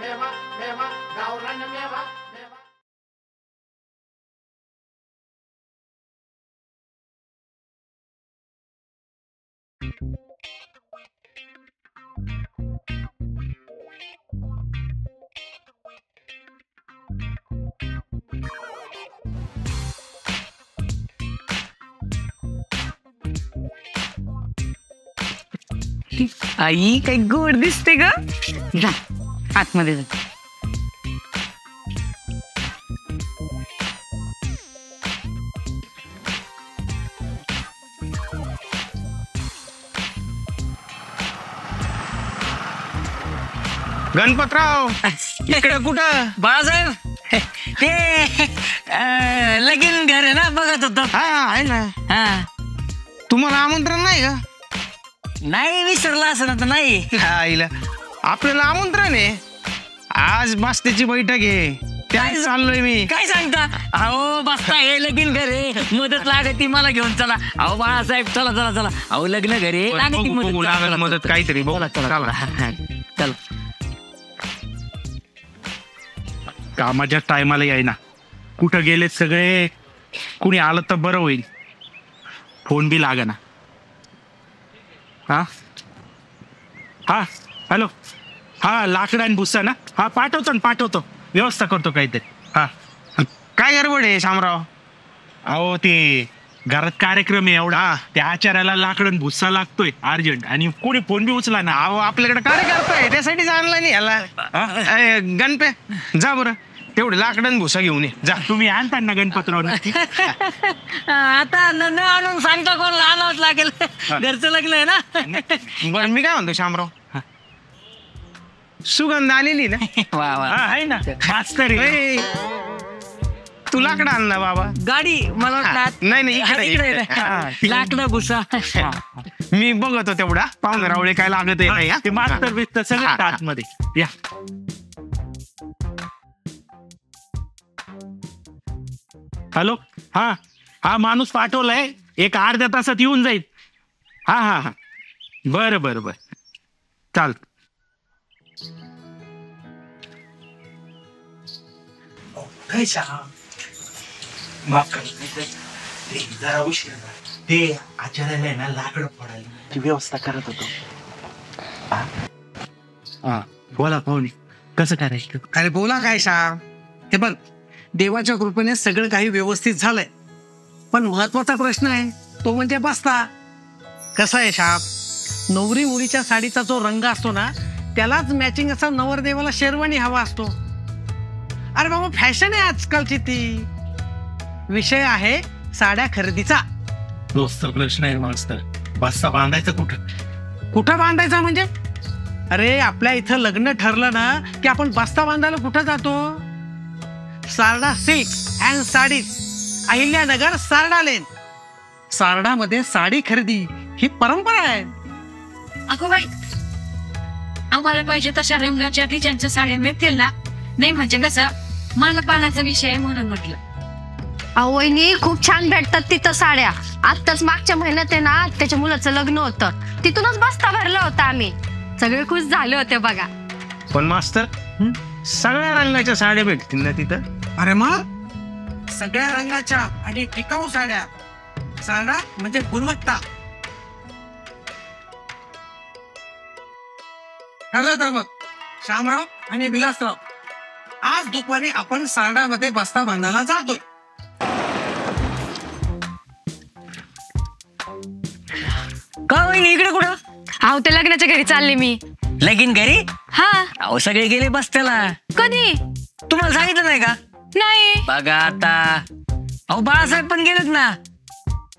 मेवा मेवा गावरान मेवा मेवा. आई काही गोड दिसते ग. जा आतमध्ये जा. गणपतराव इकडे कुठं? बाळासाहेब ते लगीन घर आहे ना बघत होतो. हा आहे ना. हा तुम्हाला आमंत्रण नाही का? नाही विसरला असं ना तर नाही. आईला आपल्याला आमंत्रण आहे. आज बस्त्याची बैठक आहे. त्याच चाललोय मी. काय सांगता? अहो बसता हे लगीन घर आहे मदत लागती मला घेऊन चला. अहो बाळासाहेब चला चला चला. अहो लग्न घरी मदत काहीतरी बघ. चल कामाच्या टायमाला यायना. कुठं गेलेत सगळे? कुणी आलं तर बरं होईल. फोन बी लागना. हा हा हॅलो. हा लाकडा आणि भुस्सा ना. हा पाठवतो ना पाठवतो. व्यवस्था करतो काहीतरी. हा काय गडबड आहे शामराव? अहो ते घरात कार्यक्रम आहे एवढा. त्या आचार्याला लाकडं भुस्सा लागतोय अर्जंट आणि कोणी फोन बी उचला ना. अहो आपल्याकडे कार्यकर्ता आहे त्यासाठीच आणला नाही याला. गणपे जा बरं तेवढे लाकडं भुसा घेऊन ये जा. तुम्ही आणता ना गणपतराव? आता न आणून सांगता कोण आणावंच लागेल. घरचं लग्न आहे ना. बरं मी काय म्हणतो शामराव सुगंध आलेली ना. वा वा आहे ना मास्तर. तू लाकडं आण ना बाबा. गाडी मला वाटलं नाही नाही इकडे लाकडं भुसा. मी बघतो तेवढा पाहुणे रावळे काय लागत आहे. ते मास्तर बिस्तर सगळं आतमध्ये या. हॅलो. हा हा माणूस पाठवलाय. एक अर्ध्या तासात येऊन जाईल. हा हा हा बरं बरं बरं चाल. जरा उशीर ते आचार्याला आहे ना लाकडं फोडायला व्यवस्था करत होतो. हा बोला पाहुणे कसं करायचं? अरे बोला काय श्याम. हे बघ देवाच्या कृपेने सगळं काही व्यवस्थित झालंय. पण महत्वाचा प्रश्न आहे तो म्हणजे बस्ता. कसा आहे श्याम नवरी मुलीच्या साडीचा जो रंग असतो ना त्यालाच मॅचिंग असा नवरदेवाला शेरवानी हवा असतो. अरे बाबा फॅशन आहे आजकालची ती. विषय आहे साड्या खरेदीचा. दोस्त प्रश्न आहे मास्तर. बस्ता बांधायचं कुठं? कुठं बांधायचा म्हणजे? अरे आपल्या इथं लग्न ठरलं ना की आपण बस्ता बांधायला कुठं जातो? Sarda silk and saris Ahilyanagar Sarda lane. Sarda मध्ये साडी खरेदी ही परंपरा आहे. अगो बाई आम्हाला पाहिजे तशा रंगाच्या डिझाईनच्या साड्या मिळतील ना? नाही म्हणजे कसं मला पानाचा विषय आहे म्हणून म्हटलं. अहो वहिनी खूप छान भेटतात तिथं साड्या. आत्ताच मागच्या महिन्यात आहे ना त्याच्या मुलाचं लग्न होतं. तिथूनच बस्ता भरला होता आम्ही. सगळे खुश झाले होते बघा. पण मास्तर सगळ्या रंगाच्या साड्या भेटतील ना तिथं? अरे मग सगळ्या रंगाच्या आणि टिकाऊ साड्या. साडा म्हणजे गुणवत्ता. ठरलं तर मग शामराव आणि विलासराव आज दुपारी आपण सारडामध्ये बस्ता बांधायला जातोय. का वहिनी इकडे कुठं? अहो ते लग्नाच्या घरी चालले मी. लगीन घरी? हा. अहो सगळे गेले बसत्याला. कधी? तुम्हाला सांगितलं नाही का? नाही. बघा आता. अहो बाळासाहेब पण गेलेत ना.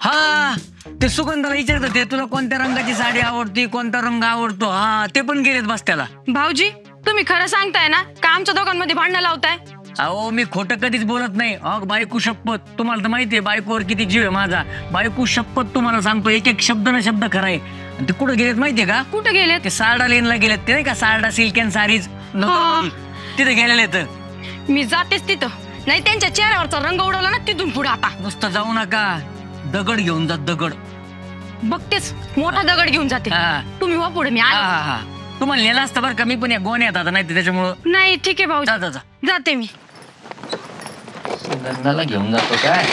हा ते सुगंधाला विचारत होते तुला कोणत्या रंगाची साडी आवडती कोणता रंग आवडतो. हा ते पण गेलेत बसत्याला. भाऊजी तुम्ही खरं सांगताय ना का आमच्या दोघांमध्ये भांडणं लावताय? अहो मी खोटं कधीच बोलत नाही. अहो बायको शपथ. तुम्हाला तर माहितीये बायकोवर किती जीव आहे माझा. बायको शपथ तुम्हाला सांगतो एक एक शब्द ना शब्द खरा आहे. ते कुठं गेलेत माहितीये का? कुठं गेलेत? ते सारडा लेनला गेलेत. ते नाही का सारडा सिल्क अँड साडीज तिथे गेलेले. तर मी जातेच तिथं. नाही त्यांच्या चेहऱ्यावरचा रंग उडवला ना तिथून पुढे. आता नुसतं जाऊ नका. दगड घेऊन जा दगड. बघतेच मोठा दगड घेऊन जाते. तुम्ही वा पुढे मी हा हा तुम्हाला नेला असतं बरं का, मी पण या गोण्या येतात नाही त्याच्यामुळं. नाही ठीक आहे भाऊ, जा जा जा. जाते मी. सुगंधाला घेऊन जातो काय.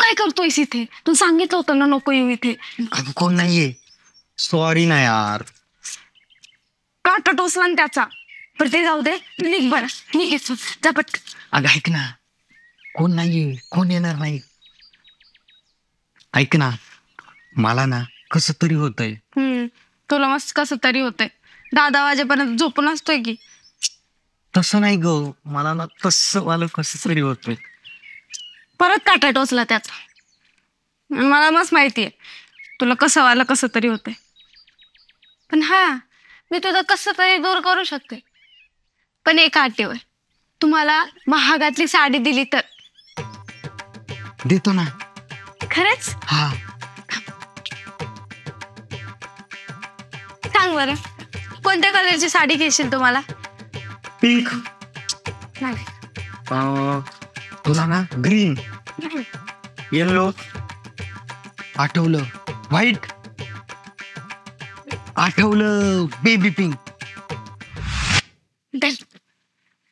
काय करतोयस इथे? तू सांगितलं होतं ना नको येऊ इथे. अगं कोण नाहीये. सॉरी ना यार. काटा टोचला ना त्याचा. पण ते जाऊ दे, निघ बरं, निघ इथून. जा पटकन. अगं ऐक ना, कोण नाहीये, कोण येणार नाही. ऐक ना, मला ना कसं तरी होतंय. तुला मस्त कसं तरी होतंय. 10 वाजेपर्यंत झोपून असतोय की. तसं नाही ग, मला ना तसं मला कसं तरी होतंय. परत काटा टोचला त्याचा. मला मस्त माहितीये तुला कसं तरी होतंय. पण हा, मी तुला कसं तरी दूर करू शकते. पण एक अटीवर, तुम्हाला महागातली साडी दिली तर. देतो ना. खरंच? हा. सांग बरं, कोणत्या कलरची साडी घेशील तुम्हाला? पिंक. नाही. तुला ना ग्रीन, येलो, आठवलं व्हाईट, आठवलं बेबी पिंक.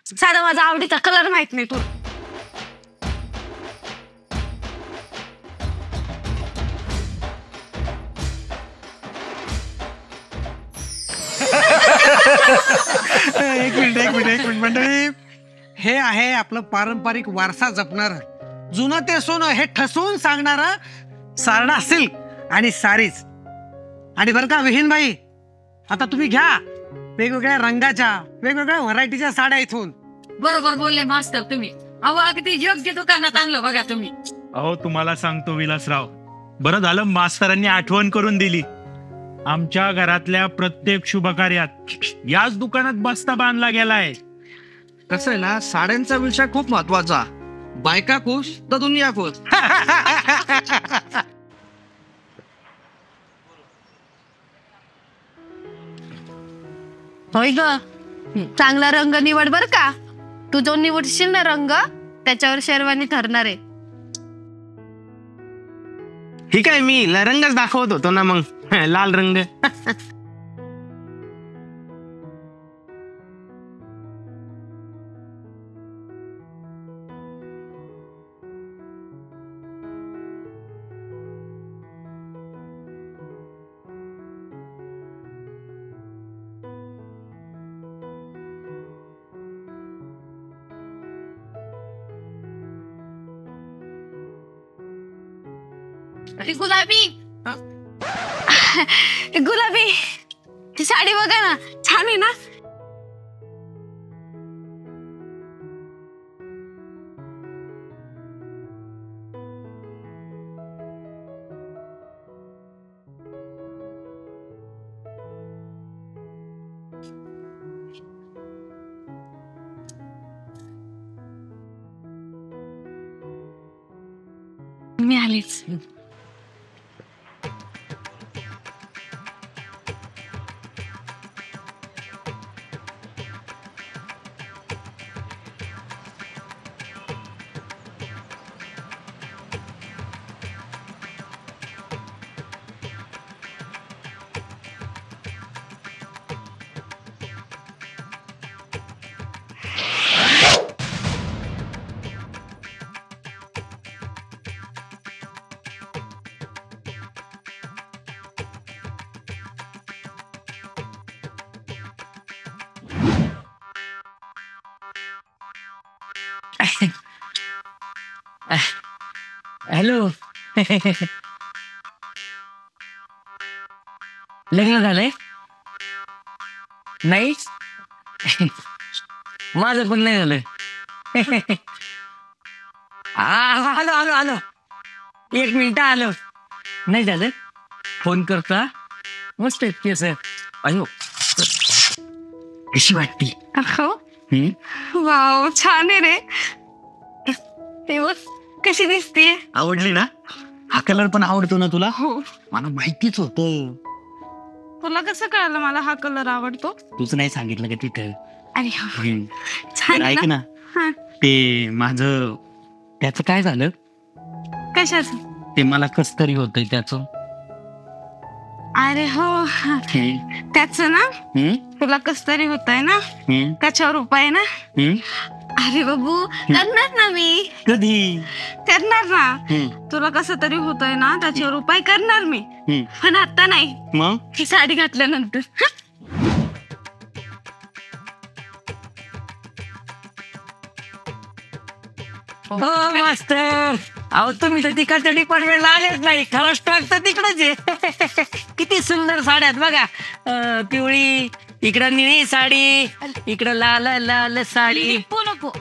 साधा माझा आवडीचा कलर माहित नाही तुला. एक मिनिट मंडळी, हे आहे आपलं पारंपरिक वारसा जपणार, जुनं ते सोनं हे ठसवून सांगणारा सारडा सिल्क आणि सारीज. आणि बरं का विहीनबाई, आता तुम्ही घ्या वेगवेगळ्या रंगाच्या वेगवेगळ्या व्हरायटीच्या साड्या इथून. बरोबर बोलले मास्तर तुम्ही. अहो अगदी योग्य दुकानात आणलं बघा तुम्ही. अहो तुम्हाला सांगतो विलासराव, बरं झालं मास्तरांनी आठवण करून दिली. आमच्या घरातल्या प्रत्येक शुभ कार्यात याच दुकानात बस्ता बांधला गेलाय. कसं आहे ना, साड्यांचा विषय खूप महत्वाचा. बायका खुश तर दुनिया खुश. होय ग, चांगला रंग निवड बर का. तू जो निवडशील ना रंग, त्याच्यावर शेरवानी ठरणार आहे. ठीक आहे, मी रंगच दाखवत होतो ना मग. लाल रंग. गुलाबी. गुलाबी ती साडी बघा ना, छान आहे ना. मी आलीच. हॅलो. लग्न झालंय? नाही. माझं पण नाही झालं. आलो आलो आलो, 1 मिनिट आलो. नाही झालं, फोन करता. मस्त आहेत केस. अयो, कशी वाटती? हो, वाव, छान आहे रे. ते बघ कशी दिसतीये. आवडली ना? हा कलर पण आवडतो ना तुला? हो. मला माहितीच होतं. तुला कसं कळलं मला हा कलर आवडतो? तूच नाही सांगितलं का तिथं? अरे हो. छान तर आहे ऐक ना? ना, हा. ते माझं त्याचं काय झालं? कशाचं? ते मला कस तरी होतंय त्याचं. अरे हो, त्याच ना तुला कस तरी होत आहे ना, त्याच्यावर उपाय ना. अरे बाबू, करणार ना मी. कधी करणार ना. तुला कसं तरी होत आहे ना, त्याच्यावर उपाय करणार मी. पण आता नाही, मग ही साडी घातल्यानंतर. हो मास्तर. अहो तुम्ही तर तिकडच्या डिपार्टमेंटला आलेच नाही. खरं स्टॉक तर तिकडच आहे. किती सुंदर साड्या आहेत बघा. पिवळी, इकडं निळी साडी, इकडं लाल लाल साडी. नको,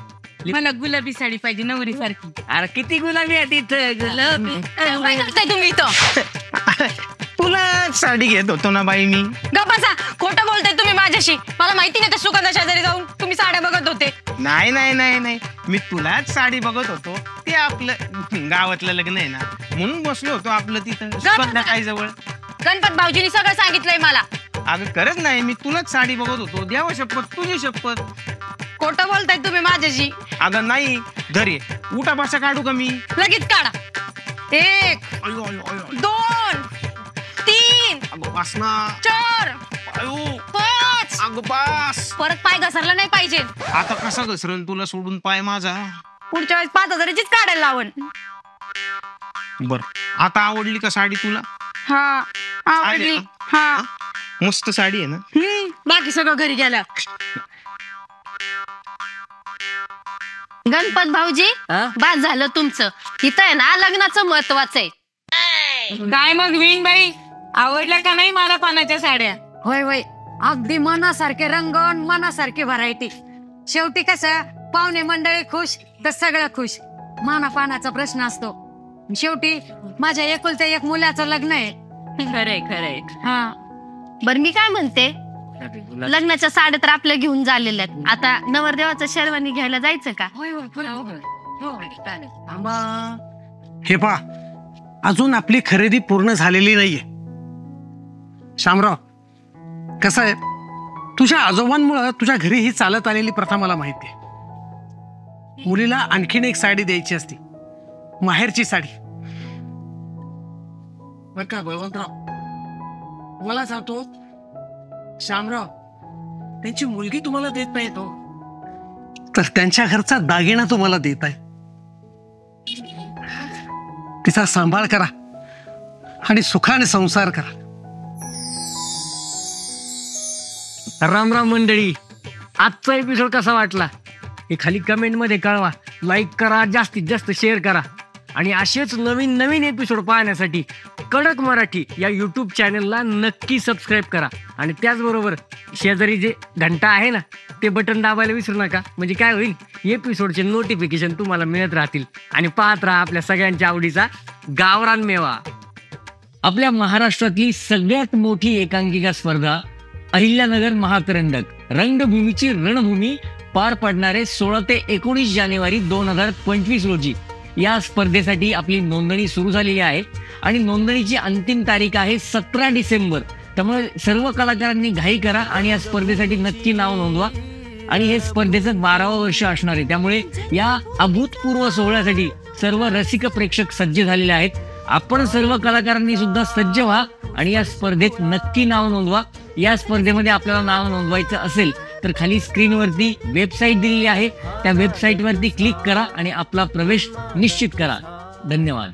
मला गुलाबी साडी पाहिजे, नवरी सारखी. अरे किती गुलाबी आहे तिथं. गुलाबी. काय करताय तुम्ही इथं? तुला साडी घेत होतो ना बाई मी. गप्पा, खोटं बोलताय तुम्ही माझ्याशी. मला माहिती नाही, त्या सुगंधा शेजारी जाऊन तुम्ही साड्या बघत होते. नाही नाही नाही नाही, मी तुलाच साडी बघत होतो. ते आपलं गावातलं लग्न आहे ना, म्हणून बसलो होतो आपलं तिथं संध्याकाळी जवळ. गणपत भाऊजींनी सगळं सांगितलंय मला. अगं करत नाही, मी तुलाच साडी बघत होतो. द्यावं शपथ, तुझी शपथ. खोटं बोलताय तुम्ही माझ्याशी. अगं नाही, घरी उठा बसा काढू का मी? लगेच काढा. 1 अयो अयो अयो. 2 3 अगं बस ना. 4 अयो 5. अगं बस. परत पाय घसरला नाही पाहिजे. आता कसा घसरण तुला सोडून पाय माझा? पुढच्या वेळेस 5,000चीच काढायला लावण. बर, आता आवडली का साडी तुला? हा, आवडली. हा, मस्त साडी आहे ना. बाकी सगळं घरी गेल्या. गणपत भाऊजी, बस झालं तुमचं. इथं आहे ना लग्नाचं महत्वाचं आहे. काय मग विणबाई, आवडल्या का नाही मला पानाच्या साड्या? होय होय, अगदी मनासारखे रंग, मनासारखी व्हरायटी. शेवटी कसं, पाहुणे मंडळी खुश तर सगळं खुश. मानापानाचा प्रश्न असतो. शेवटी माझ्या एकुलत्या 1 मुलाचं लग्न आहे. खरंय खरंय. हा, बर मी काय म्हणते, लग्नाच्या साड्या तर आपल्या घेऊन झालेल्या आहेत. आता नवरदेवाचं शेरवानी घ्यायला जायचं का? थांबा. हे पहा, अजून आपली खरेदी पूर्ण झालेली नाहीये. शामराव, कसं आहे, तुझ्या आजोबांमुळे तुझ्या घरी ही चालत आलेली प्रथा मला माहिती आहे. मुलीला आणखीन 1 साडी द्यायची असती, माहेरची साडी. बर का बळवंतराव, मला सांगतो, शामराव त्यांची मुलगी तुम्हाला देत नाही तो, तर त्यांच्या घरचा दागिना तुम्हाला देत आहे. तिचा सांभाळ करा आणि सुखाने संसार करा. राम राम मंडळी. आजचा एपिसोड कसा वाटला हे खाली कमेंट मध्ये कळवा. लाईक करा, जास्तीत जास्त शेअर करा. आणि असेच नवीन नवीन एपिसोड पाहण्यासाठी कडक मराठी या यूट्यूब चॅनलला नक्की सबस्क्राईब करा. आणि त्याचबरोबर शेजारी जे घंटा आहे ना, ते बटन दाबायला विसरू नका. म्हणजे काय होईल, एपिसोडचे नोटिफिकेशन तुम्हाला मिळत राहतील. आणि पाहत राहा आपल्या सगळ्यांच्या आवडीचा गावरान मेवा. आपल्या महाराष्ट्रातली सगळ्यात मोठी एकांकिका स्पर्धा अहिल्यानगर महाकरंडक रंगभूमीची रणभूमी पार पडणारे 16 ते 19 जानेवारी 2025 रोजी या स्पर्धेसाठी आपली नोंदणी सुरू झालेली आहे आणि नोंदणीची अंतिम तारीख आहे 17 डिसेंबर. त्यामुळे सर्व कलाकारांनी घाई करा आणि या स्पर्धेसाठी नक्की नाव नोंदवा. आणि हे स्पर्धेचं 12वं वर्ष असणार आहे. त्यामुळे या अभूतपूर्व सोहळ्यासाठी सर्व रसिक प्रेक्षक सज्ज झालेले आहेत. आपण सर्व कलाकारांनी सुद्धा सज्ज व्हा आणि या स्पर्धेत नक्की नाव नोंदवा. या स्पर्धेमध्ये आपल्याला नाव नोंदवायचं असेल तर खाली स्क्रीनवरती वेबसाईट दिलेली आहे, त्या वेबसाईटवरती क्लिक करा आणि आपला प्रवेश निश्चित करा. धन्यवाद.